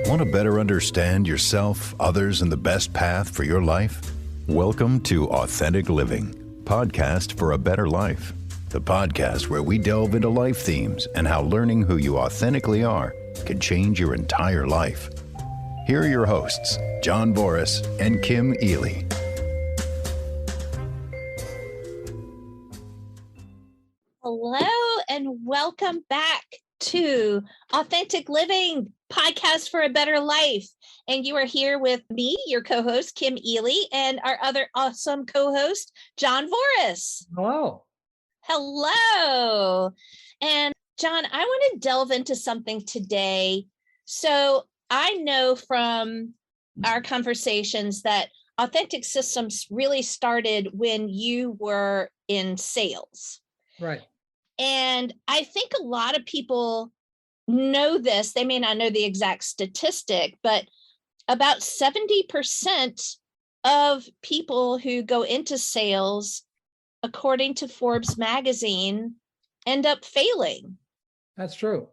Want to better understand yourself, others, and the best path for your life? Welcome to Authentic Living, podcast for a better life. The podcast where we delve into life themes and how learning who you authentically are can change your entire life. Here are your hosts, John Voris and Kim Eley. Hello and welcome back to Authentic Living, podcast for a better life. And you are here with me, your co-host, Kim Eley, and our other awesome co-host, John Voris. Hello. Hello. And John, I want to delve into something today. So I know from our conversations that Authentic Systems really started when you were in sales. Right. And I think a lot of people know this. They may not know the exact statistic, but about 70% of people who go into sales, according to Forbes magazine, end up failing. That's true.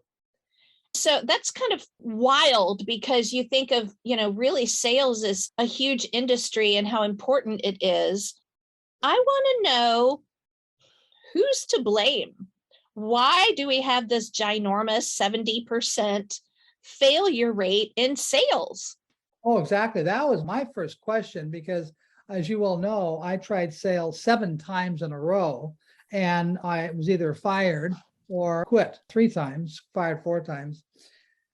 So that's kind of wild because you think of, really sales is a huge industry and how important it is. I want to know who's to blame. Why do we have this ginormous 70% failure rate in sales? Oh, exactly. That was my first question because, as you well know, I tried sales 7 times in a row and I was either fired or quit 3 times, fired 4 times.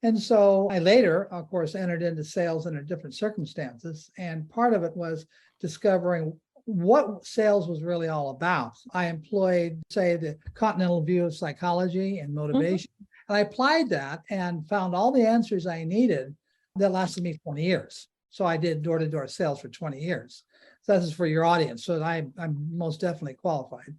And so I later, of course, entered into sales under different circumstances. And part of it was discovering what sales was really all about. I employed, say, the continental view of psychology and motivation. And I applied that and found all the answers I needed that lasted me 20 years. So I did door-to-door sales for 20 years. So this is for your audience. So I'm most definitely qualified.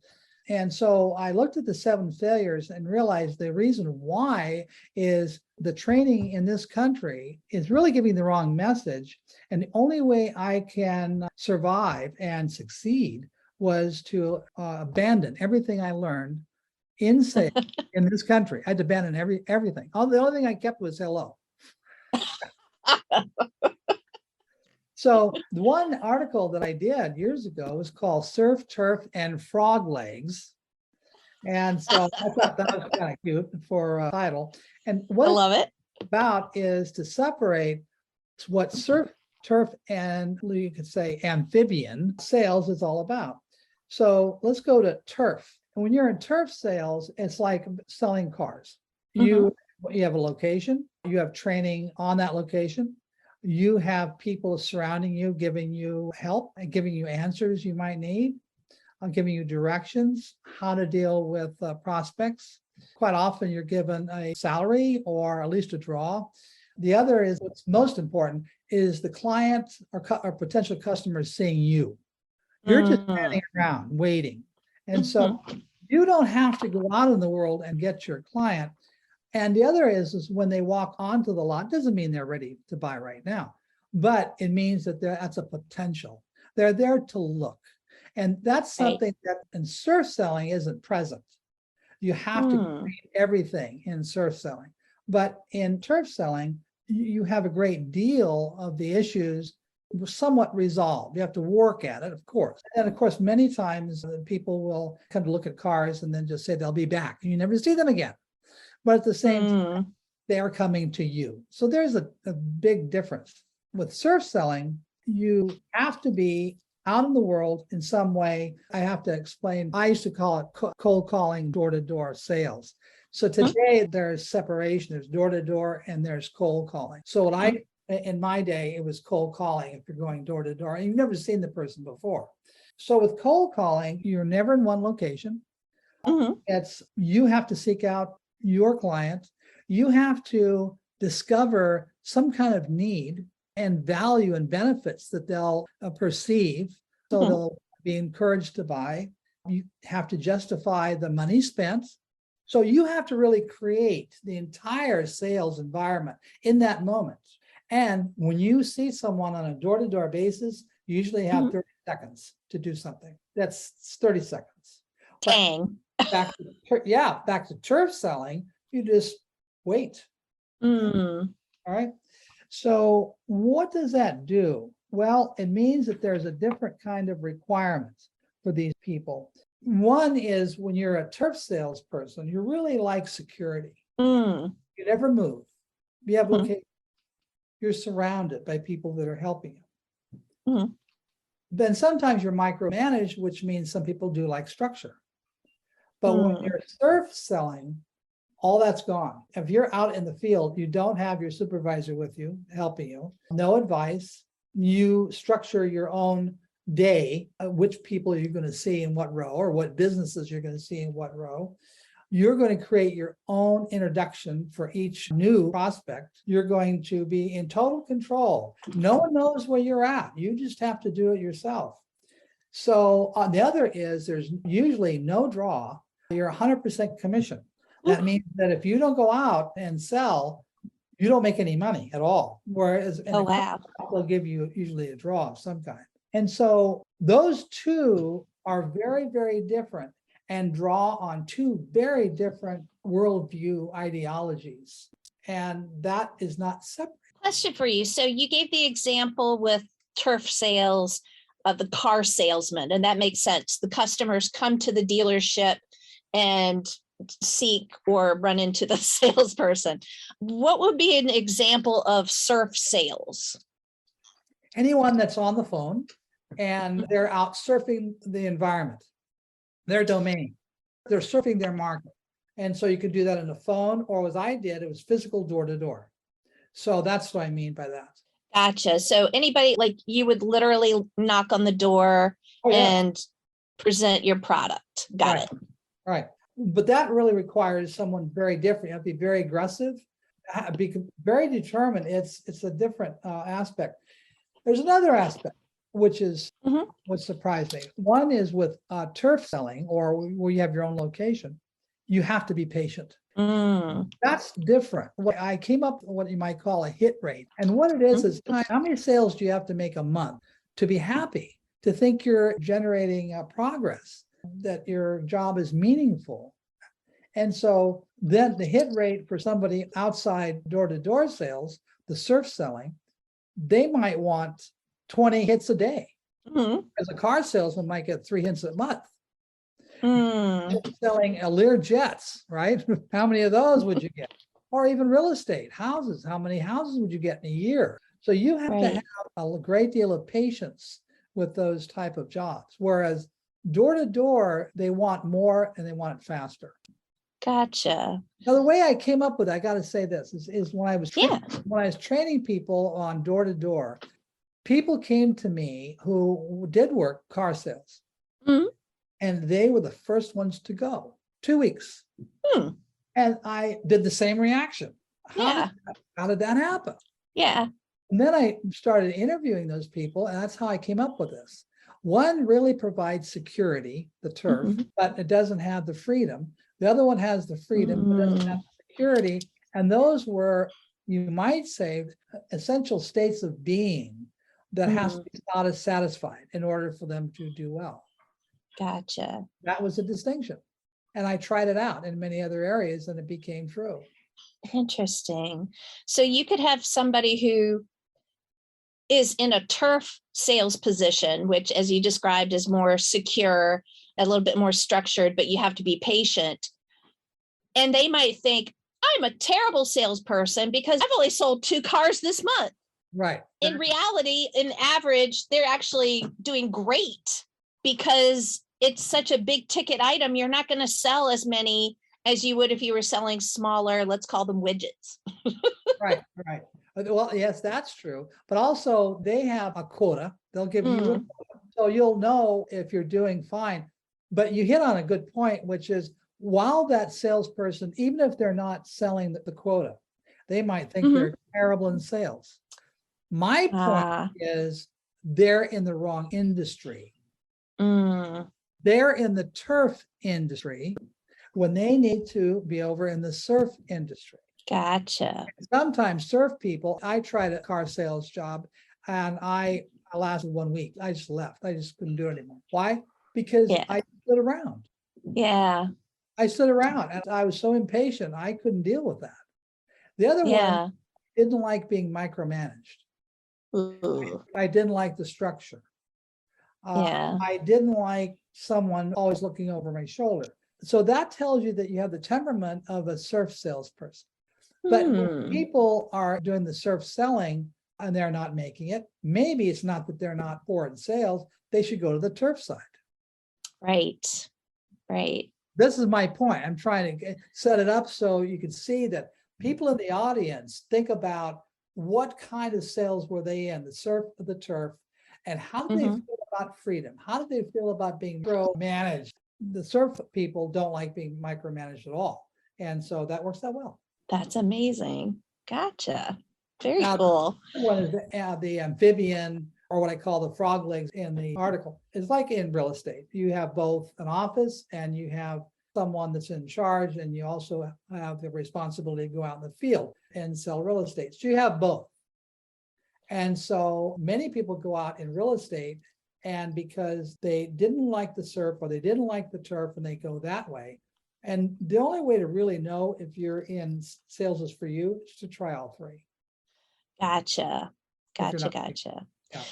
And so I looked at the 7 failures and realized the reason why is the training in this country is really giving the wrong message. And the only way I can survive and succeed was to abandon everything I learned in sales in this country. I had to abandon everything. The only thing I kept was hello. So the one article that I did years ago was called Surf, Turf, and Frog Legs. And so I thought that was kind of cute for a title. And what I love it. About is to separate what surf, turf, and you could say amphibian sales is all about. So let's go to turf. And when you're in turf sales, it's like selling cars. You have a location, you have training on that location. You have people surrounding you, giving you help, and giving you answers you might need, giving you directions, how to deal with prospects. Quite often you're given a salary or at least a draw. The other is what's most important is the client or potential customers seeing you. You're just standing around waiting. And so you don't have to go out in the world and get your client. And the other is when they walk onto the lot, doesn't mean they're ready to buy right now, but it means that that's a potential. They're there to look. And that's something that in surf selling isn't present. You have to create everything in surf selling. But in turf selling, you have a great deal of the issues somewhat resolved. You have to work at it, of course. And of course, many times people will come to look at cars and then just say they'll be back. And you never see them again. But at the same time, they are coming to you. So there's a big difference. With surf selling, you have to be out in the world in some way. I have to explain. I used to call it cold calling, door-to-door sales. So today there's separation. There's door-to-door and there's cold calling. So in my day, it was cold calling if you're going door-to-door and you've never seen the person before. So with cold calling, you're never in one location. You have to seek out your client. You have to discover some kind of need and value and benefits that they'll perceive. So they'll be encouraged to buy. You have to justify the money spent. So you have to really create the entire sales environment in that moment. And when you see someone on a door-to-door basis, you usually have 30 seconds to do something. That's 30 seconds. Dang. Back to turf selling, you just wait. All right. So what does that do? Well, it means that there's a different kind of requirements for these people. One is when you're a turf salesperson, you really like security. Mm. You never move. You have Mhm. location. You're surrounded by people that are helping you. Mhm. Then sometimes you're micromanaged, which means some people do like structure. But when Mm. you're turf selling, all that's gone. If you're out in the field, you don't have your supervisor with you, helping you, no advice. You structure your own day, which people you're going to see in what row or what businesses you're going to see in what row. You're going to create your own introduction for each new prospect. You're going to be in total control. No one knows where you're at. You just have to do it yourself. So on the other is there's usually no draw. You're 100% commission. That means that if you don't go out and sell, you don't make any money at all. Whereas in Oh, a wow. they'll give you usually a draw of some kind. And so those two are very, very different and draw on two very different worldview ideologies. And that is not separate. Question for you. So you gave the example with turf sales of the car salesman, and that makes sense. The customers come to the dealership and seek or run into the salesperson. What would be an example of surf sales? Anyone that's on the phone and they're out surfing the environment, their domain, they're surfing their market. And so you could do that on the phone, or as I did, it was physical door to door. So that's what I mean by that. Gotcha. So anybody, like, you would literally knock on the door Oh, yeah. and present your product. Got Right. it. Right. But that really requires someone very different. You have to be very aggressive, be very determined. It's a different aspect. There's another aspect, which is Mhm. what surprised me. One is with turf selling, or where you have your own location, you have to be patient. Mm. That's different. What I came up with what you might call a hit rate. And what it is how many sales do you have to make a month to be happy, to think you're generating progress, that your job is meaningful. And so then the hit rate for somebody outside door-to-door sales, the surf selling, they might want 20 hits a day. Mhm. As a car salesman might get 3 hits a month. Mm. Selling Lear jets, right? How many of those would you get? Or even real estate, houses. How many houses would you get in a year? So you have to Right. have a great deal of patience with those type of jobs. Whereas door to door, they want more and they want it faster. Gotcha. Now, the way I came up with, I got to say this, is when I was Yeah. when I was training people on door to door, people came to me who did work car sales, Mhm. and they were the first ones to go. 2 weeks. Hmm. And I did the same reaction. Yeah. How did that happen? Yeah. And then I started interviewing those people, and that's how I came up with this. One really provides security, the turf, Mhm. but it doesn't have the freedom. The other one has the freedom, but doesn't have the security. And those were, you might say, essential states of being that has to be satisfied in order for them to do well. Gotcha. That was a distinction. And I tried it out in many other areas, and it became true. Interesting. So you could have somebody who is in a turf sales position, which, as you described, is more secure, a little bit more structured, but you have to be patient. And they might think, I'm a terrible salesperson because I've only sold 2 cars this month. Right. In reality, in average, they're actually doing great because it's such a big ticket item. You're not going to sell as many as you would if you were selling smaller, let's call them widgets. Right, right. Well, yes, that's true. But also they have a quota. They'll give you a quota. So you'll know if you're doing fine. But you hit on a good point, which is while that salesperson, even if they're not selling the quota, they might think they're terrible in sales. My point is they're in the wrong industry. They're in the turf industry when they need to be over in the surf industry. Gotcha. Sometimes surf people, I tried a car sales job and I lasted 1 week. I just left. I just couldn't do it anymore. Why? Because I stood around. Yeah. I stood around and I was so impatient, I couldn't deal with that. The other one didn't like being micromanaged. Ooh, I didn't like the structure. yeah. I didn't like someone always looking over my shoulder. So that tells you that you have the temperament of a surf salesperson. But when people are doing the surf selling and they're not making it, maybe it's not that they're not poor in sales. They should go to the turf side. Right. Right. This is my point. I'm trying to set it up so you can see that people in the audience think about what kind of sales were they in, the surf or the turf, and how do they feel about freedom? How do they feel about being managed? The surf people don't like being micromanaged at all. And so that works out well. That's amazing. Gotcha. Very Now, cool. one is the amphibian, or what I call the frog legs in the article. It's like in real estate. You have both an office and you have someone that's in charge, and you also have the responsibility to go out in the field and sell real estate. So you have both. And so many people go out in real estate, and because they didn't like the surf or they didn't like the turf, and they go that way. And the only way to really know if you're in sales is for you is to try all three. Gotcha. If you're Gotcha. not- Gotcha. Yeah.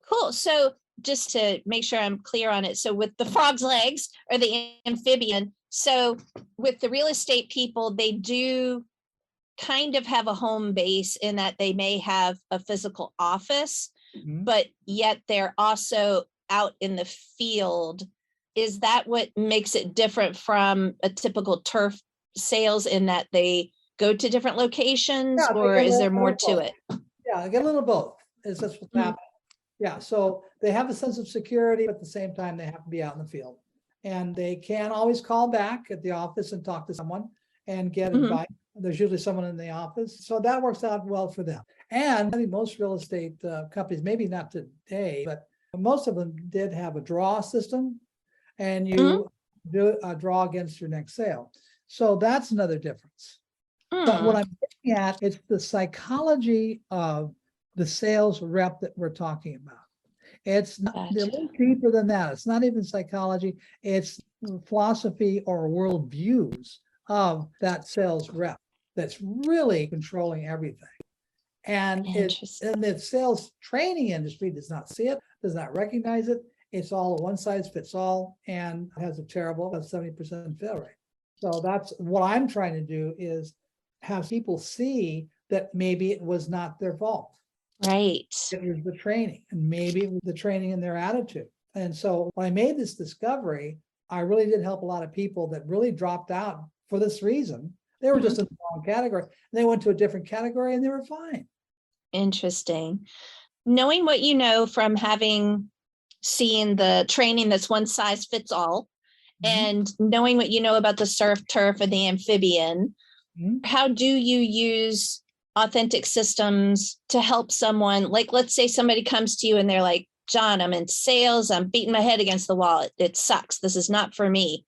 Cool. So just to make sure I'm clear on it. So with the frog's legs or the amphibian, so with the real estate people, they do kind of have a home base in that they may have a physical office, Mhm. but yet they're also out in the field. Is that what makes it different from a typical turf sales, in that they go to different locations, Yeah, they or get a is there little more of to both. it? Yeah, I get a little of both. Is that's what's Mhm. happening. Yeah, so they have a sense of security, but at the same time, they have to be out in the field. And they can always call back at the office and talk to someone and get Mhm. advice. There's usually someone in the office, so that works out well for them. And I think most real estate companies, maybe not today, but most of them did have a draw system, and you do a draw against your next sale. So that's another difference. But what I'm looking at, it's the psychology of the sales rep that we're talking about. It's not a little deeper than that. It's not even psychology. It's philosophy or worldviews of that sales rep that's really controlling everything. And Interesting. the sales training industry does not see it, does not recognize it. It's all one size fits all, and has a terrible 70% fail rate. So that's what I'm trying to do, is have people see that maybe it was not their fault. Right. It was the training, and maybe it was the training and their attitude. And so when I made this discovery, I really did help a lot of people that really dropped out for this reason. They were just in the wrong category. And they went to a different category and they were fine. Interesting. Knowing what you know from having seen the training that's one size fits all, and knowing what you know about the surf, turf, and the amphibian, how do you use authentic systems to help someone? Like, let's say somebody comes to you and they're like, John, I'm in sales, I'm beating my head against the wall. It sucks. This is not for me.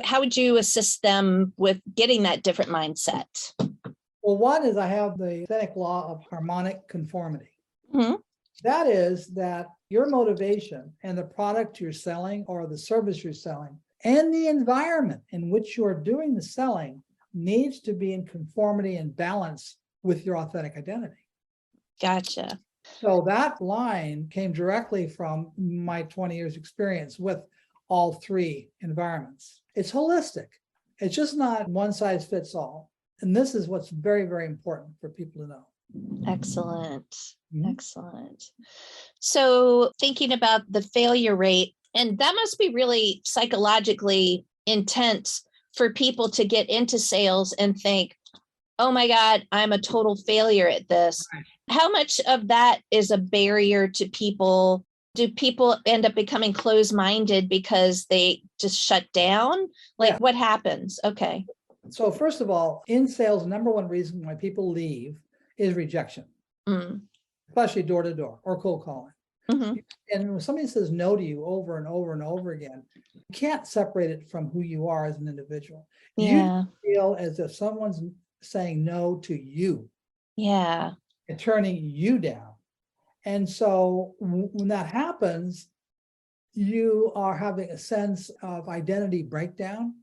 How would you assist them with getting that different mindset? Well, one is I have the authentic law of harmonic conformity. Mhm. That is that your motivation and the product you're selling or the service you're selling and the environment in which you're doing the selling needs to be in conformity and balance with your authentic identity. Gotcha. So that line came directly from my 20 years experience with all three environments. It's holistic. It's just not one size fits all. And this is what's very, very important for people to know. Excellent. Excellent. So thinking about the failure rate, and that must be really psychologically intense for people to get into sales and think, oh my God, I'm a total failure at this. Right. How much of that is a barrier to people? Do people end up becoming closed-minded because they just shut down? Like, what happens? Okay. So first of all, in sales, number one reason why people leave is rejection, especially door to door or cold calling. And when somebody says no to you over and over and over again, you can't separate it from who you are as an individual. Yeah. You feel as if someone's saying no to you. Yeah. And turning you down. And so when that happens, you are having a sense of identity breakdown.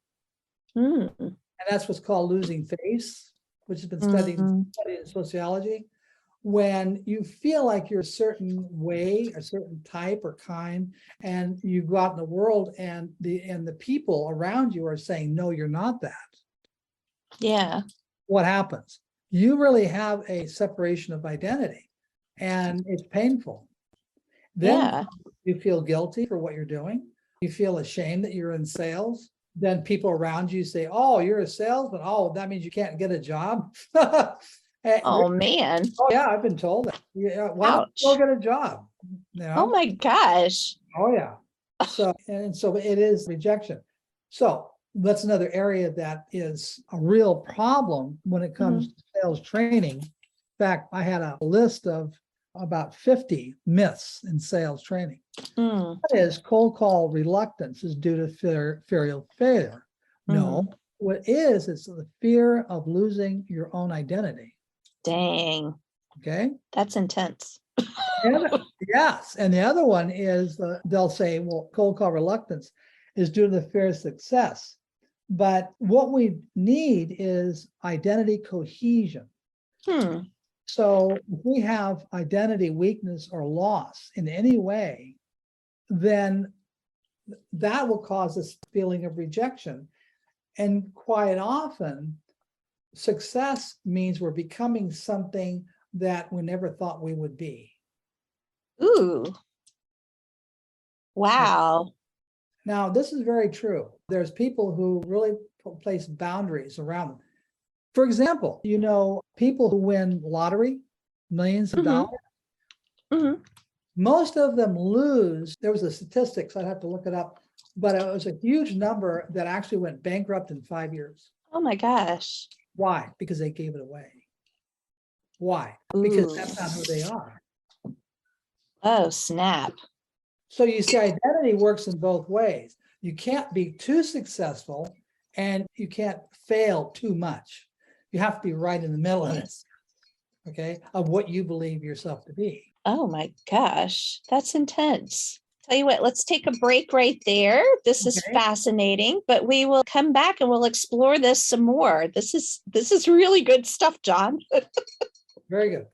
And that's what's called losing face. which has been studied in sociology. When you feel like you're a certain way, a certain type or kind, and you go out in the world and the people around you are saying, no, you're not that. Yeah. What happens? You really have a separation of identity, and it's painful. Then you feel guilty for what you're doing. You feel ashamed that you're in sales. Then people around you say, oh, you're a salesman. Oh, that means you can't get a job. Oh, man. Oh, yeah, I've been told that. Yeah, why don't you go get a job? You know? Oh, my gosh. Oh, yeah. So it is rejection. So that's another area that is a real problem when it comes to sales training. In fact, I had a list of about 50 myths in sales training. That is, cold call reluctance is due to fear of failure. No, what is the fear of losing your own identity. Dang. Okay. That's intense. Yes. And the other one is they'll say, well, cold call reluctance is due to the fear of success. But what we need is identity cohesion. So if we have identity weakness or loss in any way, then that will cause this feeling of rejection. And quite often, success means we're becoming something that we never thought we would be. Ooh. Wow. Now, this is very true. There's people who really place boundaries around them. For example, people who win lottery, millions of dollars, most of them lose. There was a statistics, I'd have to look it up, but it was a huge number that actually went bankrupt in 5 years. Oh my gosh. Why? Because they gave it away. Why? Because that's not who they are. Oh, snap. So you see, identity works in both ways. You can't be too successful and you can't fail too much. You have to be right in the middle of this, okay, of what you believe yourself to be. Oh my gosh, that's intense. Tell you what, let's take a break right there. This is fascinating, but we will come back and we'll explore this some more. This is really good stuff, John. Very good.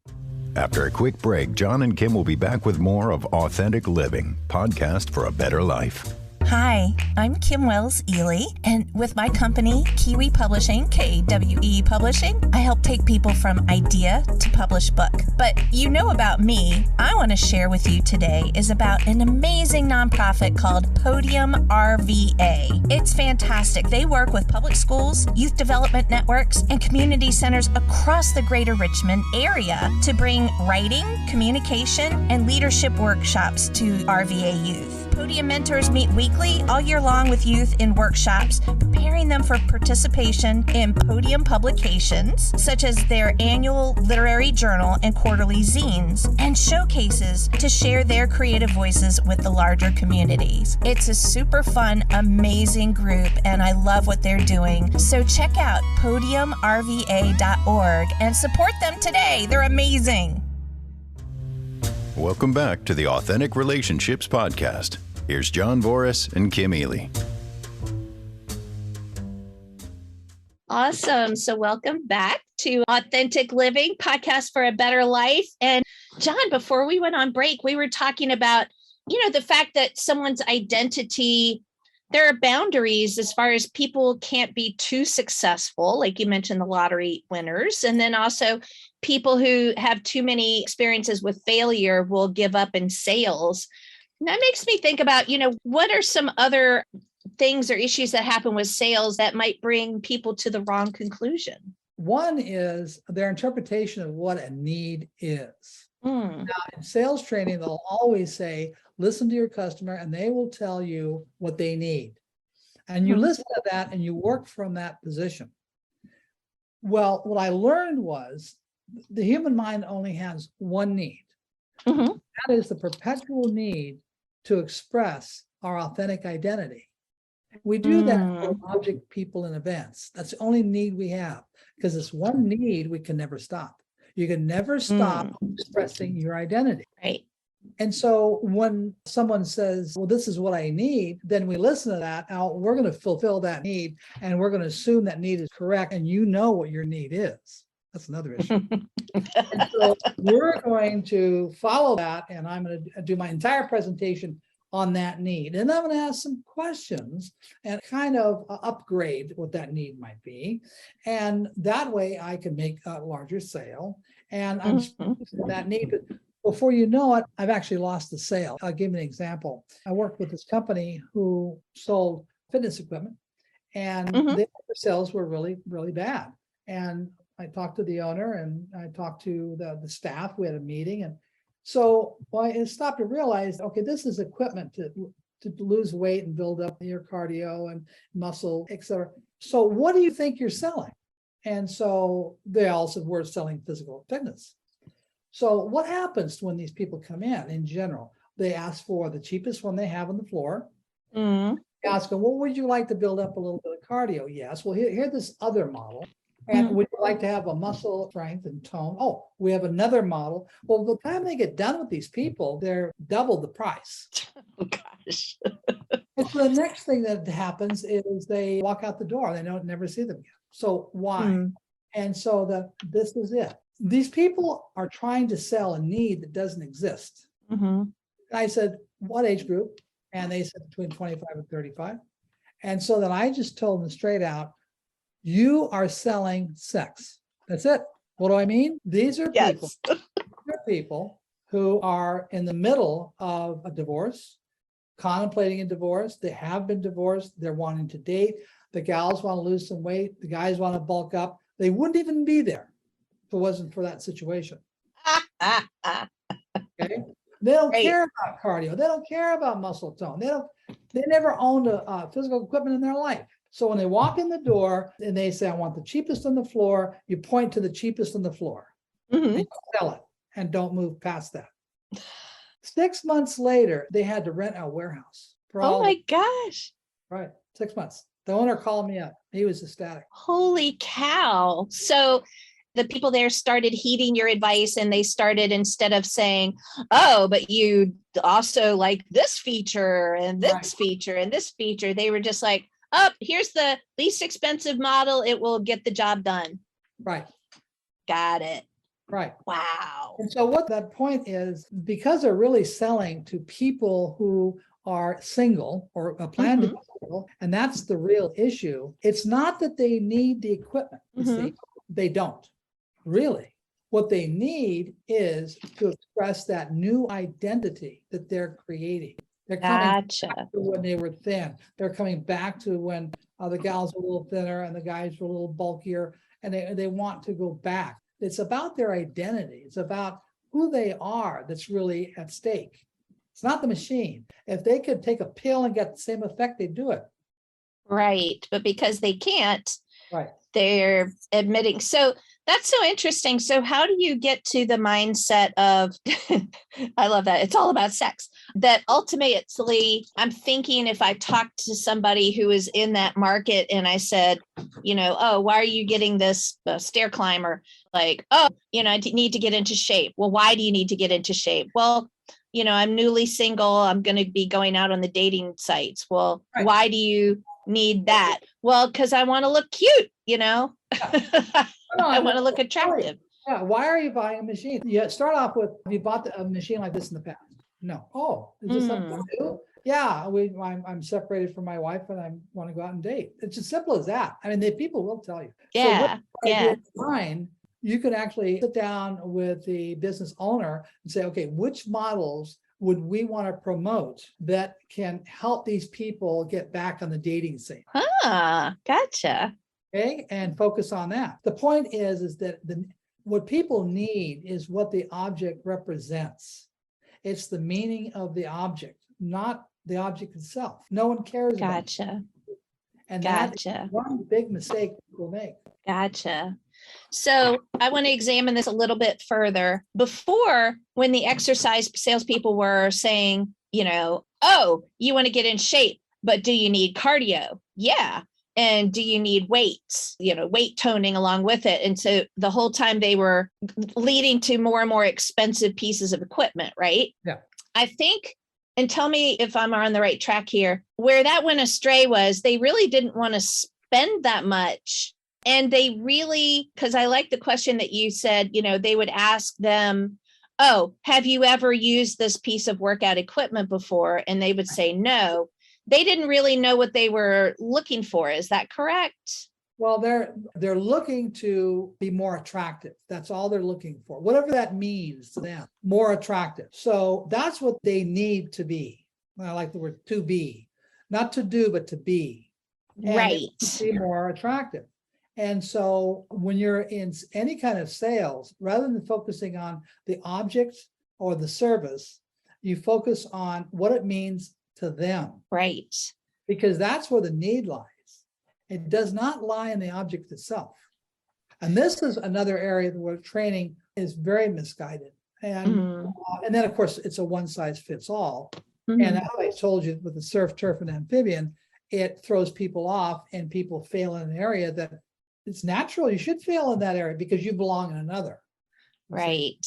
After a quick break, John and Kim will be back with more of Authentic Living, podcast for a better life. Hi, I'm Kim Eley, and with my company, Kiwi Publishing, KWE Publishing, I help take people from idea to published book. But you know about me, I want to share with you today is about an amazing nonprofit called Podium RVA. It's fantastic. They work with public schools, youth development networks, and community centers across the greater Richmond area to bring writing, communication, and leadership workshops to RVA youth. Podium mentors meet weekly all year long with youth in workshops, preparing them for participation in podium publications, such as their annual literary journal and quarterly zines, and showcases to share their creative voices with the larger communities. It's a super fun, amazing group, and I love what they're doing. So check out podiumrva.org and support them today. They're amazing. Welcome back to the Authentic Relationships Podcast. Here's John Voris and Kim Eley. Awesome. So welcome back to Authentic Living, podcast for a better life. And John, before we went on break, we were talking about, the fact that someone's identity, there are boundaries as far as people can't be too successful, like you mentioned, the lottery winners. And then also people who have too many experiences with failure will give up in sales. And that makes me think about, what are some other things or issues that happen with sales that might bring people to the wrong conclusion? One is their interpretation of what a need is. Now, in sales training, they'll always say, listen to your customer and they will tell you what they need. And you listen to that and you work from that position. Well, what I learned was the human mind only has one need. That is the perpetual need to express our authentic identity. We do that for object, people, and events. That's the only need we have, because it's one need we can never stop. You can never stop expressing your identity. Right. And so when someone says, well, this is what I need, then we listen to that. Now we're going to fulfill that need, and we're going to assume that need is correct. And you know what your need is. That's another issue. And so we're going to follow that. And I'm going to do my entire presentation on that need. And I'm going to ask some questions and kind of upgrade what that need might be. And that way I can make a larger sale. And I'm that need. But before you know it, I've actually lost the sale. I'll give you an example. I worked with this company who sold fitness equipment, and their sales were really, really bad. And I talked to the owner, and I talked to the staff. We had a meeting. And so I stopped and realized, okay, this is equipment to lose weight and build up your cardio and muscle, et cetera. So what do you think you're selling? And so they all said, we're selling physical fitness. So what happens when these people come in general? They ask for the cheapest one they have on the floor. They ask them, well, would you like to build up a little bit of cardio? Yes. Well, here's this other model. And would you like to have a muscle strength and tone? Oh, we have another model. Well, by the time they get done with these people, they're double the price. Oh, gosh. And so the next thing that happens is they walk out the door. They never see them again. So why? And so this is it. These people are trying to sell a need that doesn't exist. I said, what age group? And they said between 25 and 35. And so then I just told them straight out, you are selling sex. That's it. What do I mean? These are people who are in the middle of a divorce, contemplating a divorce. They have been divorced. They're wanting to date. The gals want to lose some weight. The guys want to bulk up. They wouldn't even be there if it wasn't for that situation. Okay. They don't care about cardio. They don't care about muscle tone. They never owned a physical equipment in their life. So when they walk in the door and they say, I want the cheapest on the floor, you point to the cheapest on the floor. And you sell it and don't move past that. 6 months later, they had to rent a warehouse. Oh my gosh. Right. 6 months. The owner called me up. He was ecstatic. Holy cow. So the people there started heeding your advice, and they started, instead of saying, oh, but you also like this feature and this feature and this feature, they were just like, oh, here's the least expensive model. It will get the job done. Right. Got it. Right. Wow. And so what that point is, because they're really selling to people who are single or plan to be single, and that's the real issue. It's not that they need the equipment. You see, they don't really. What they need is to express that new identity that they're creating. They're coming back to when they were thin. They're coming back to when the gals were a little thinner and the guys were a little bulkier, and they want to go back. It's about their identity. It's about who they are that's really at stake. It's not the machine. If they could take a pill and get the same effect, they'd do it. Right. But because they can't, they're admitting. So that's so interesting. So how do you get to the mindset of, I love that, it's all about sex, that ultimately, I'm thinking, if I talked to somebody who is in that market and I said, oh, why are you getting this stair climber? Like, oh, I need to get into shape. Well, why do you need to get into shape? Well, I'm newly single. I'm going to be going out on the dating sites. Well, why do you need that? Well, because I want to look cute, I want to look attractive. Yeah. Why are you buying a machine? You start off with, have you bought a machine like this in the past? No. Oh, is this something new? Yeah, I'm separated from my wife and I want to go out and date. It's as simple as that. I mean, the people will tell you. Yeah. Fine. You can actually sit down with the business owner and say, okay, which models would we want to promote that can help these people get back on the dating scene? Gotcha. Okay, and focus on that. The point is that what people need is what the object represents. It's the meaning of the object, not the object itself. No one cares about it. And that's one big mistake people make. Gotcha. So I want to examine this a little bit further. Before, when the exercise salespeople were saying, oh, you want to get in shape, but do you need cardio? Yeah. And do you need weights, weight toning along with it? And so the whole time they were leading to more and more expensive pieces of equipment, right? Yeah. I think, and tell me if I'm on the right track here, where that went astray was they really didn't want to spend that much. And they really, because I like the question that you said, they would ask them, oh, have you ever used this piece of workout equipment before? And they would say no. They didn't really know what they were looking for. Is that correct? Well, they're looking to be more attractive. That's all they're looking for. Whatever that means to them, more attractive. So that's what they need to be. I like the word to be, not to do, but to be. And right. To be more attractive. And so when you're in any kind of sales, rather than focusing on the object or the service, you focus on what it means to them. Right. Because that's where the need lies. It does not lie in the object itself. And this is another area where training is very misguided. And then, of course, it's a one size fits all. And as I told you, with the surf, turf, and amphibian, it throws people off and people fail in an area that it's natural. You should fail in that area because you belong in another. Right.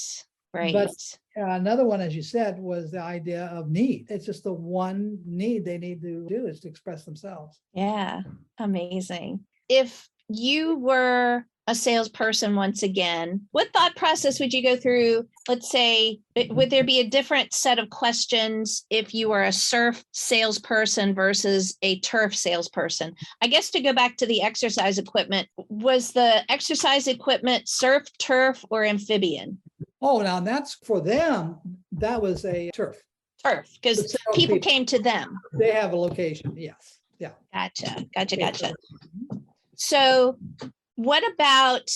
Right. But another one, as you said, was the idea of need. It's just the one need they need to do is to express themselves. Yeah. Amazing. If you were a salesperson once again, what thought process would you go through? Let's say, would there be a different set of questions if you were a surf salesperson versus a turf salesperson? I guess to go back to the exercise equipment, was the exercise equipment surf, turf, or amphibian? Oh, now that's for them. That was a turf. Turf, because people came to them. They have a location. Yes. Yeah. Gotcha. So what about,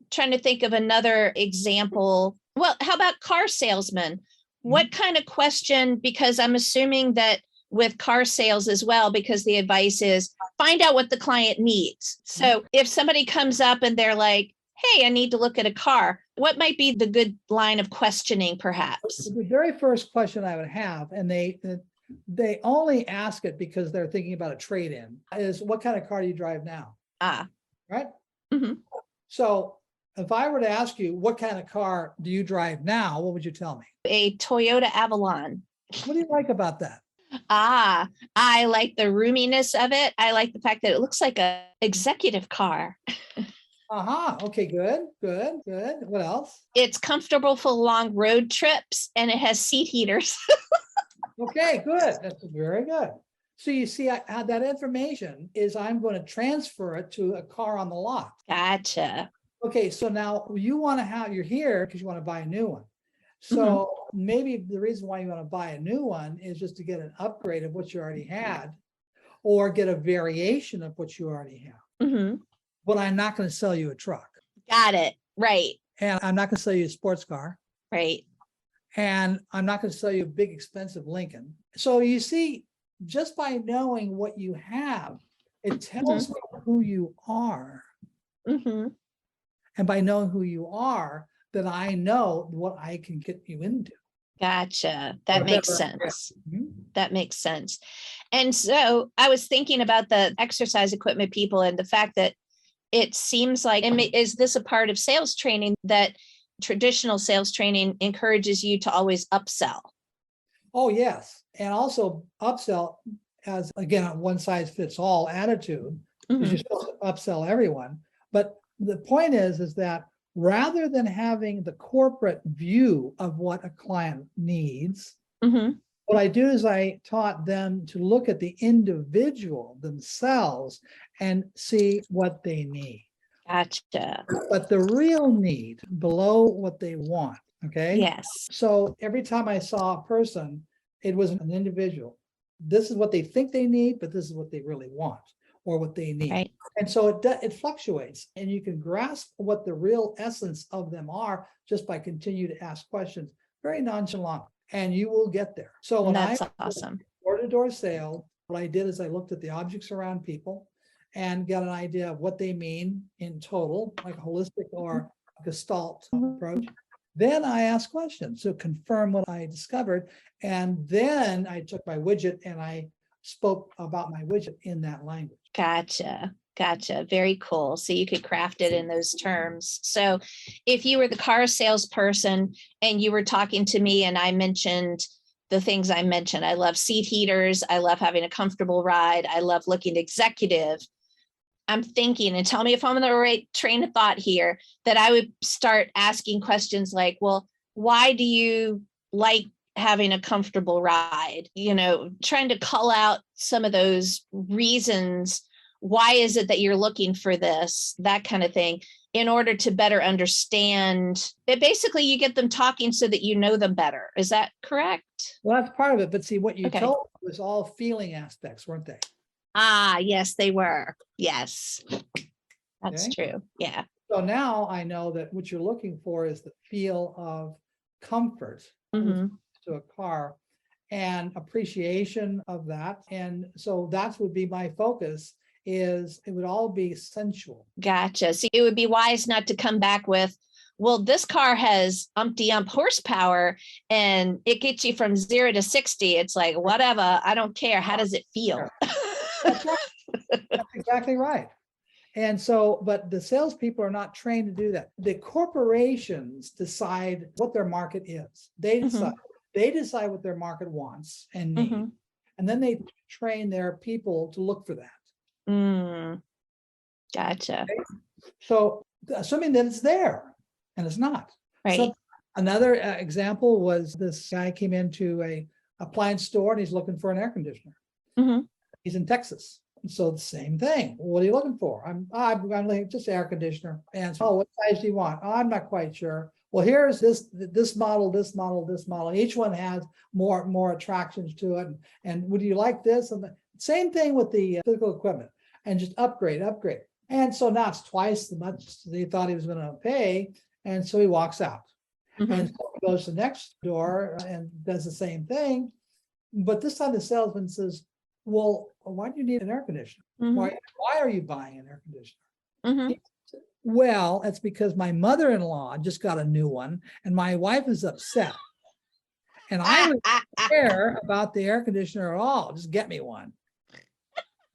trying to think of another example? Well, how about car salesmen? What kind of question, because I'm assuming that with car sales as well, because the advice is find out what the client needs. So if somebody comes up and they're like, hey, I need to look at a car, what might be the good line of questioning, perhaps? The very first question I would have, and they only ask it because they're thinking about a trade-in, is what kind of car do you drive now? Right? So if I were to ask you, what kind of car do you drive now? What would you tell me? A Toyota Avalon. What do you like about that? I like the roominess of it. I like the fact that it looks like an executive car. Okay, good. What else? It's comfortable for long road trips and it has seat heaters. Okay, good. That's very good. So you see, that information is I'm going to transfer it to a car on the lot. Gotcha. Okay, so now you're here because you want to buy a new one. So maybe the reason why you want to buy a new one is just to get an upgrade of what you already had or get a variation of what you already have. But I'm not going to sell you a truck. Got it. Right. And I'm not going to sell you a sports car. Right. And I'm not going to sell you a big, expensive Lincoln. So you see, just by knowing what you have, it tells me who you are. And by knowing who you are, then I know what I can get you into. Gotcha. That makes sense. That makes sense. And so I was thinking about the exercise equipment people and the fact that it seems like, is this a part of sales training that traditional sales training encourages you to always upsell? Oh, yes. And also upsell as, again, a one size fits all attitude. You're supposed to upsell everyone. But the point is that rather than having the corporate view of what a client needs, what I do is I taught them to look at the individual themselves and see what they need. Gotcha. But the real need below what they want. Okay. Yes. So every time I saw a person, it was an individual. This is what they think they need, but this is what they really want or what they need. Right. And so it fluctuates, and you can grasp what the real essence of them are just by continue to ask questions very nonchalant, and you will get there. So when that's awesome. Door-to-door sale, what I did is I looked at the objects around people and got an idea of what they mean in total, like a holistic or Gestalt approach. Then I asked questions to confirm what I discovered. And then I took my widget and I spoke about my widget in that language. Gotcha. Very cool. So you could craft it in those terms. So if you were the car salesperson and you were talking to me and I mentioned the things I mentioned. I love seat heaters. I love having a comfortable ride. I love looking executive. I'm thinking, and tell me if I'm on the right train of thought here, that I would start asking questions like, well, why do you like having a comfortable ride? Trying to call out some of those reasons. Why is it that you're looking for this? That kind of thing, in order to better understand it. Basically, you get them talking so that you know them better. Is that correct? Well, that's part of it. But see, what you Okay. told was all feeling aspects, weren't they? Ah, yes, they were. Yes, that's true. Yeah. So now I know that what you're looking for is the feel of comfort Mm-hmm. to a car and appreciation of that. And so that would be my focus, is it would all be sensual. Gotcha. So it would be wise not to come back with, well, this car has umpty-ump horsepower and it gets you from 0 to 60. It's like, whatever, I don't care. How does it feel? That's right. That's exactly right. And so, but the salespeople are not trained to do that. The corporations decide what their market is. They decide what their market wants and needs. Mm-hmm. And then they train their people to look for that. Gotcha. Okay? So assuming that it's there, and it's not. Right. So another example was this guy came into a appliance store and he's looking for an air conditioner. Mm-hmm. He's in Texas. So the same thing. What are you looking for? I'm looking just air conditioner. And so, what size do you want? Oh, I'm not quite sure. Well, here's this model, this model, this model. Each one has more attractions to it. And would you like this? And the same thing with the physical equipment, and just upgrade. And so now it's twice as much as he thought he was going to pay. And so he walks out. Mm-hmm. And so he goes to the next door and does the same thing. But this time the salesman says, well, why do you need an air conditioner? Mm-hmm. Why are you buying an air conditioner? Mm-hmm. Well, it's because my mother-in-law just got a new one and my wife is upset. And I don't care about the air conditioner at all. Just get me one.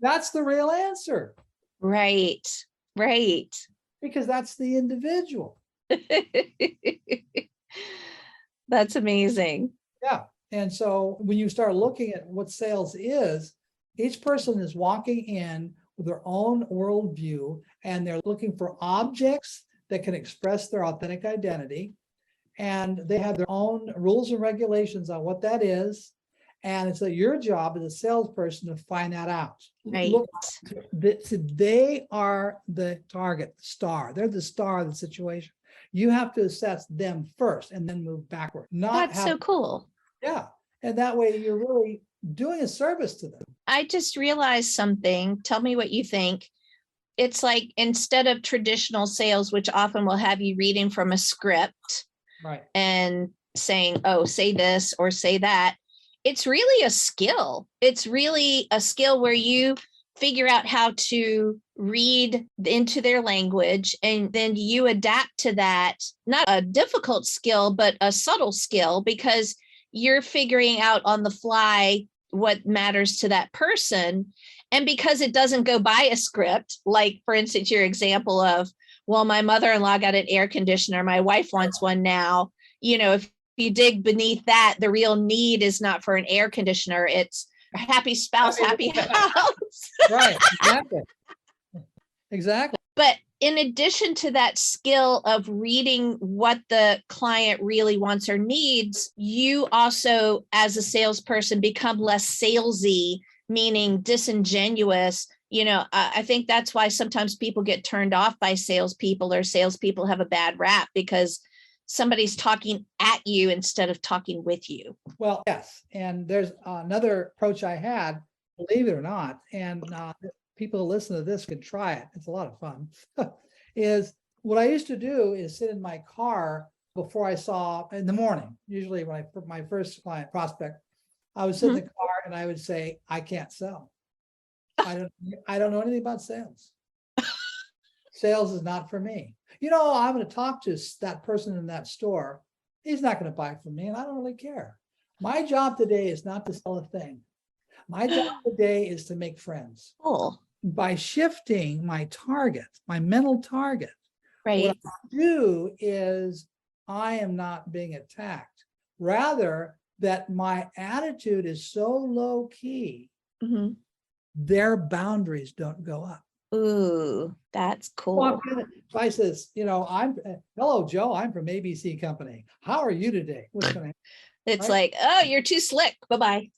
That's the real answer. Right. Because that's the individual. That's amazing. Yeah. And so when you start looking at what sales is, each person is walking in with their own worldview, and they're looking for objects that can express their authentic identity. And they have their own rules and regulations on what that is. And it's your job as a salesperson to find that out. Right. Look, they are the target, the star. They're the star of the situation. You have to assess them first and then move backward. That's so cool. Yeah. And that way you're really doing a service to them. I just realized something. Tell me what you think. It's like, instead of traditional sales, which often will have you reading from a script, right, and saying, oh, say this or say that, it's really a skill. It's really a skill where you figure out how to read into their language, and then you adapt to that. Not a difficult skill, but a subtle skill, because you're figuring out on the fly what matters to that person. And because it doesn't go by a script, like, for instance, your example of, well, my mother-in-law got an air conditioner, my wife wants one now. If you dig beneath that, the real need is not for an air conditioner. It's a happy spouse, happy house. Right. Exactly. But in addition to that skill of reading what the client really wants or needs, you also, as a salesperson, become less salesy, meaning disingenuous. I think that's why sometimes people get turned off by salespeople, or salespeople have a bad rap, because somebody's talking at you instead of talking with you. Well, yes. And there's another approach I had, believe it or not, and people who listen to this could try it. It's a lot of fun. Is what I used to do is sit in my car before I saw in the morning, usually when my first client prospect, I would sit in the car and I would say, I can't sell. I don't know anything about sales. Sales is not for me. I'm going to talk to that person in that store. He's not going to buy from me, and I don't really care. My job today is not to sell a thing. My job today is to make friends. Cool. By shifting my target, my mental target, right, what I do is I am not being attacked. Rather, that my attitude is so low key, Mhm. their boundaries don't go up. Ooh, that's cool. Walk in, if I says, hello, Joe, I'm from ABC Company. How are you today? What's going to It's right? like, oh, you're too slick. Bye-bye.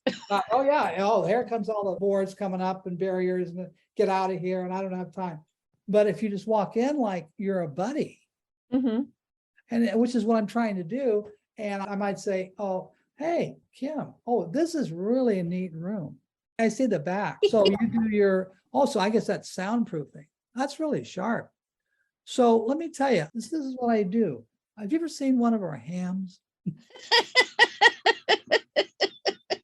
oh yeah, oh, here comes all the boards coming up and barriers and get out of here, and I don't have time. But if you just walk in like you're a buddy, Mm-hmm. and which is what I'm trying to do, and I might say, oh, hey, Kim, oh, this is really a neat room. I see the back. So you do your, also, I guess that's soundproofing. That's really sharp. So let me tell you, this is what I do. Have you ever seen one of our hams?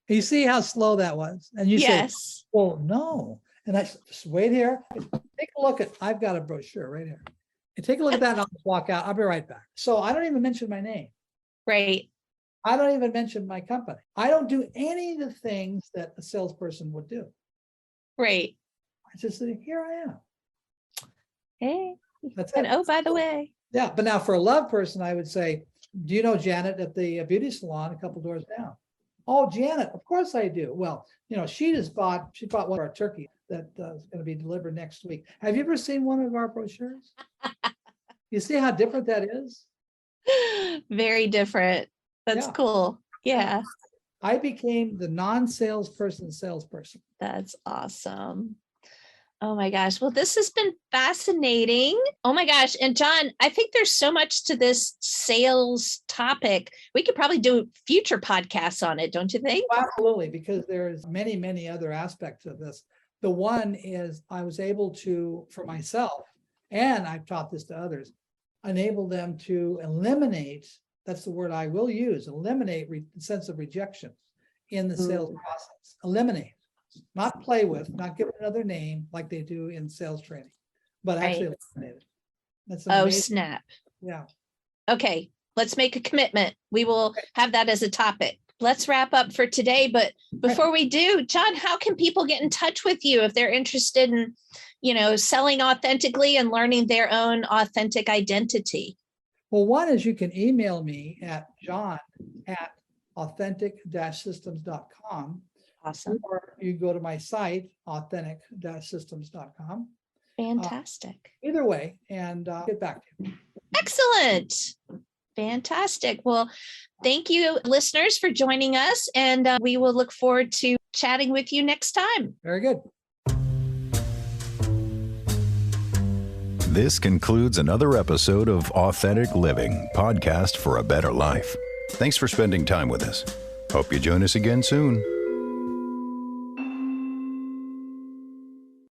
You see how slow that was? And you Yes. say, well, no. And I just wait here. Take a look at, I've got a brochure right here. And take a look at that and I'll just walk out. I'll be right back. So I don't even mention my name. Right. I don't even mention my company. I don't do any of the things that a salesperson would do. Right. I just say, here I am. Hey. That's And it. oh, by the way. Yeah. But now for a love person, I would say, do you know Janet at the beauty salon a couple doors down? Oh, Janet, of course I do. Well, she bought one of our turkeys that is going to be delivered next week. Have you ever seen one of our brochures? You see how different that is? Very different. That's Yeah. cool. Yeah. I became the non-salesperson salesperson. That's awesome. Oh my gosh. Well, this has been fascinating. Oh my gosh. And John, I think there's so much to this sales topic. We could probably do future podcasts on it, don't you think? Absolutely, because there's many, many other aspects of this. The one is I was able to, for myself, and I've taught this to others, enable them to eliminate, that's the word I will use, eliminate the sense of rejection in the sales process. Eliminate. Not play with, not give it another name like they do in sales training, but actually eliminate it. That's amazing. Snap. Yeah. Okay, let's make a commitment. We will have that as a topic. Let's wrap up for today. But before we do, John, how can people get in touch with you if they're interested in, selling authentically and learning their own authentic identity? Well, one is you can email me at john@authentic-systems.com. Awesome. Or you go to my site, authentic-systems.com. Fantastic. Either way, and I'll get back to you. Excellent. Fantastic. Well, thank you, listeners, for joining us. And we will look forward to chatting with you next time. Very good. This concludes another episode of Authentic Living, podcast for a better life. Thanks for spending time with us. Hope you join us again soon.